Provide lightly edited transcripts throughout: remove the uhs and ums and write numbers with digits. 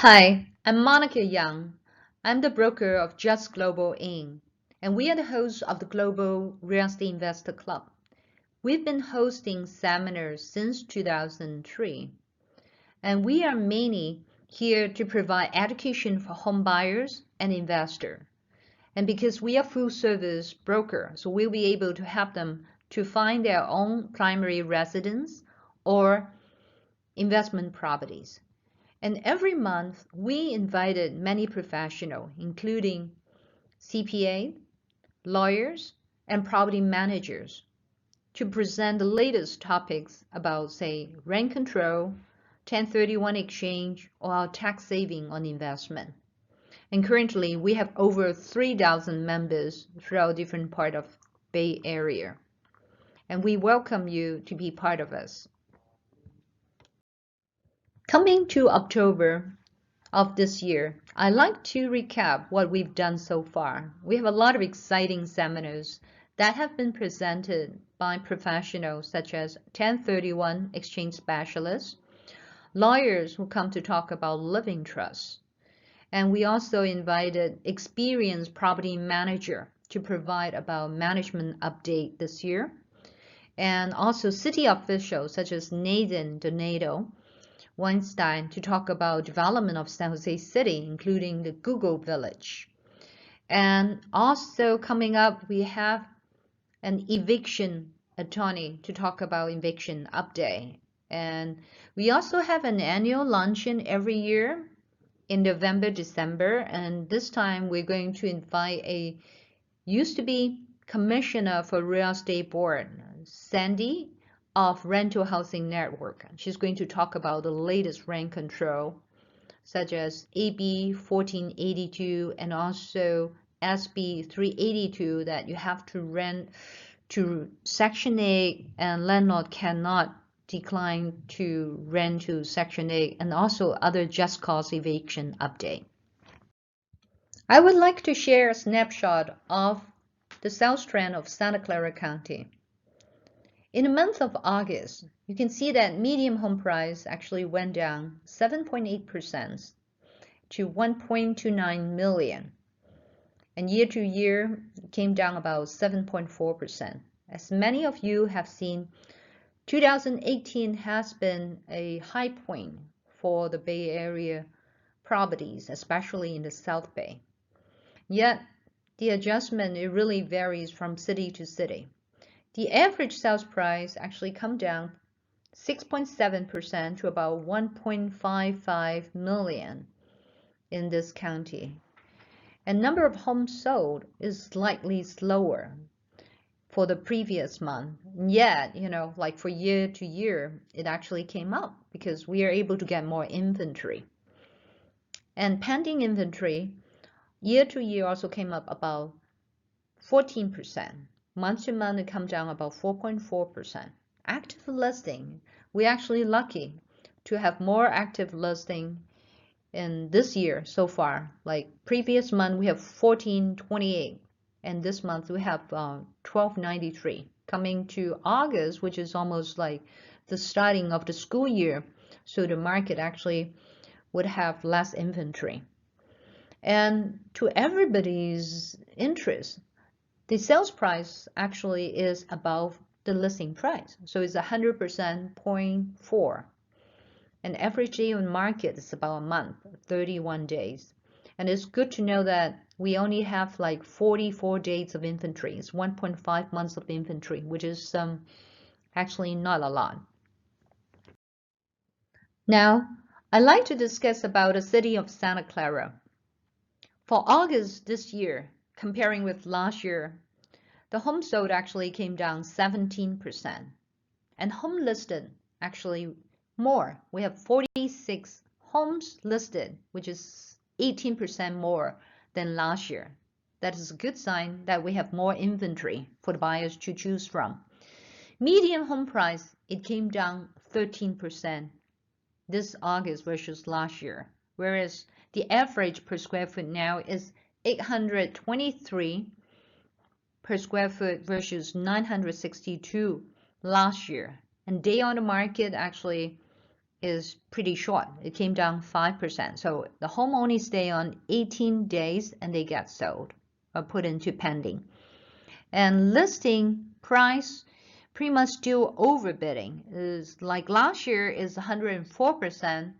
Hi, I'm Monica Young. I'm the broker of Just Global Inc., and we are the hosts of the Global Real Estate Investor Club. We've been hosting seminars since 2003, and we are mainly here to provide education for home buyers and investors. And because we are full service broker, so we'll be able to help them to find their own primary residence or investment properties. And every month, we invited many professionals, including CPA, lawyers, and property managers, to present the latest topics about, say, rent control, 1031 exchange, or tax saving on investment. And currently, we have over 3,000 members throughout different parts of Bay Area. And we welcome you to be part of us. Coming to October of this year, I'd like to recap what we've done so far. We have a lot of exciting seminars that have been presented by professionals such as 1031 exchange specialists, lawyers who come to talk about living trusts, and we also invited experienced property manager to provide about management update this year, and also city officials such as Nathan Donato Weinstein to talk about development of San Jose City, including the Google Village. And also coming up, we have an eviction attorney to talk about eviction update. And we also have an annual luncheon every year in November, December. And this time we're going to invite a used to be commissioner for real estate board, Sandy, of Rental Housing Network. She's going to talk about the latest rent control, such as AB 1482 and also SB 382, that you have to rent to Section 8 and landlord cannot decline to rent to Section 8, and also other just cause eviction update. I would like to share a snapshot of the sales trend of Santa Clara County. In the month of August, you can see that median home price actually went down 7.8% to 1.29 million. And year to year, it came down about 7.4%. As many of you have seen, 2018 has been a high point for the Bay Area properties, especially in the South Bay. Yet, the adjustment, it really varies from city to city. The average sales price actually come down 6.7% to about 1.55 million in this county. And number of homes sold is slightly slower for the previous month. Yet, like for year to year, it actually came up because we are able to get more inventory. And pending inventory, year to year also came up about 14%. Month to month, it comes down about 4.4%. Active listing, we're actually lucky to have more active listing in this year so far. Like previous month, we have 1428, and this month we have 1293. Coming to August, which is almost like the starting of the school year, so the market actually would have less inventory. And to everybody's interest, the sales price actually is above the listing price. So it's 100% 0.4. And average day on market is about a month, 31 days. And it's good to know that we only have like 44 days of inventory. It's 1.5 months of inventory, which is actually not a lot. Now, I'd like to discuss about the city of Santa Clara. For August this year, comparing with last year, the home sold actually came down 17%, and home listed actually more. We have 46 homes listed, which is 18% more than last year. That is a good sign that we have more inventory for the buyers to choose from. Median home price, it came down 13% this August versus last year, whereas the average per square foot now is 823 per square foot versus 962 last year. And day on the market actually is pretty short. It came down 5%. So the home only stay on 18 days and they get sold or put into pending. And listing price pretty much still overbidding. Is like last year is 104%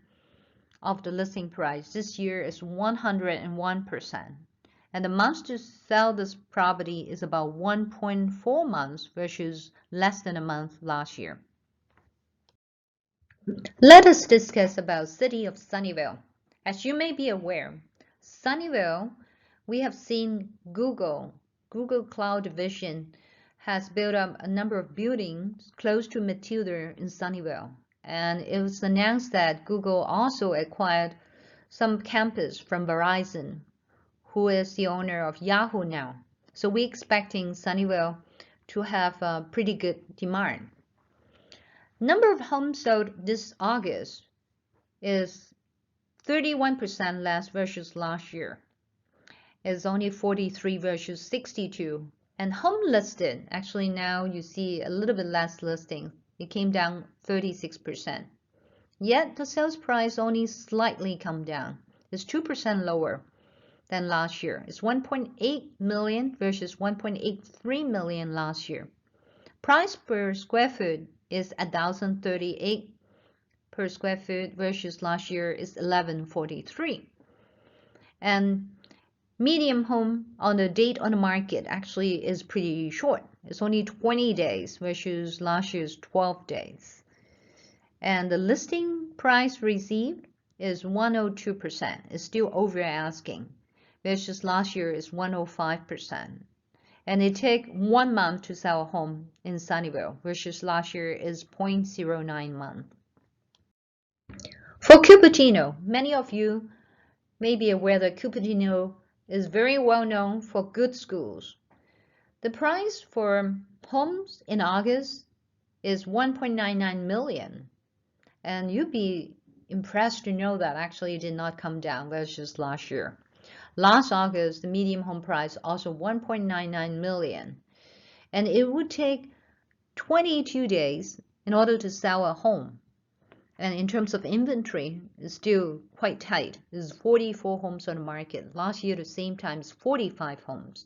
of the listing price. This year is 101%. And the months to sell this property is about 1.4 months versus less than a month last year. Let us discuss about City of Sunnyvale. As you may be aware, Sunnyvale, we have seen Google Cloud Division has built up a number of buildings close to Matilda in Sunnyvale. And it was announced that Google also acquired some campus from Verizon, who is the owner of Yahoo now. So we're expecting Sunnyvale to have a pretty good demand. Number of homes sold this August is 31% less versus last year. It's only 43 versus 62. And home listed, actually now you see a little bit less listing. It came down 36%. Yet the sales price only slightly come down. It's 2% lower than last year. It's 1.8 million versus 1.83 million last year. Price per square foot is 1,038 per square foot versus last year is 1,143. And medium home on the date on the market actually is pretty short. It's only 20 days versus last year's 12 days. And the listing price received is 102%. It's still over asking versus last year is 105%. And it takes 1 month to sell a home in Sunnyvale versus last year is 0.09 month. For Cupertino, many of you may be aware that Cupertino is very well known for good schools. The price for homes in August is 1.99 million. And you'd be impressed to know that actually it did not come down versus last year. Last August, the median home price also 1.99 million. And it would take 22 days in order to sell a home. And in terms of inventory, it's still quite tight. There's 44 homes on the market. Last year, at the same time, it's 45 homes.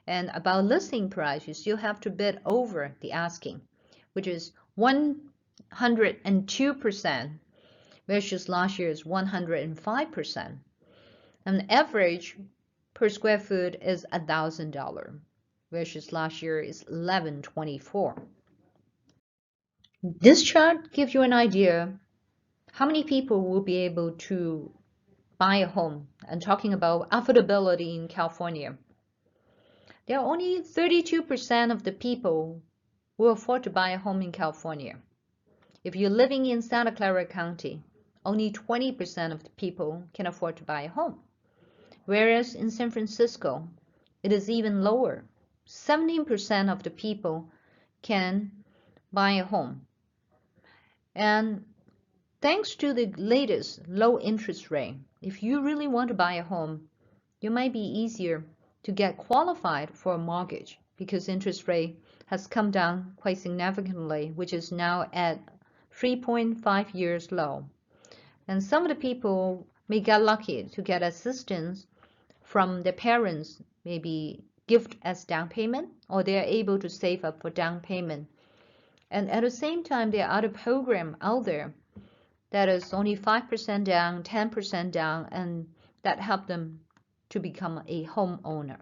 And about listing price, you still have to bid over the asking, which is 102% versus last year's 105%. And average per square foot is $1,000 versus last year is $1,124. This chart gives you an idea how many people will be able to buy a home. I'm talking about affordability in California. There are only 32% of the people who afford to buy a home in California. If you're living in Santa Clara County, only 20% of the people can afford to buy a home. Whereas in San Francisco, it is even lower. 17% of the people can buy a home. And thanks to the latest low interest rate, if you really want to buy a home, it might be easier to get qualified for a mortgage because interest rate has come down quite significantly, which is now at 3.5 years low. And some of the people may get lucky to get assistance from their parents, maybe gift as down payment, or they are able to save up for down payment. And at the same time, there are other programs out there that is only 5% down, 10% down, and that help them to become a homeowner.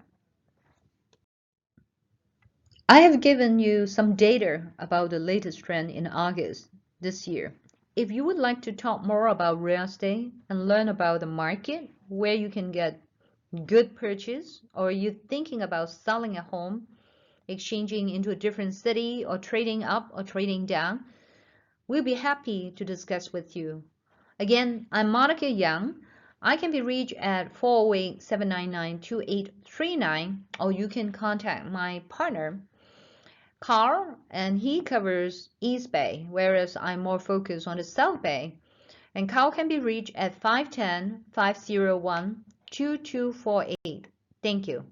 I have given you some data about the latest trend in August this year. If you would like to talk more about real estate and learn about the market, where you can get good purchase, or you're thinking about selling a home, exchanging into a different city, or trading up or trading down, we'll be happy to discuss with you. Again, I'm Monica Young. I can be reached at 408-799-2839, or you can contact my partner, Carl, and he covers East Bay, whereas I'm more focused on the South Bay. And Carl can be reached at 510-501-2248. Thank you.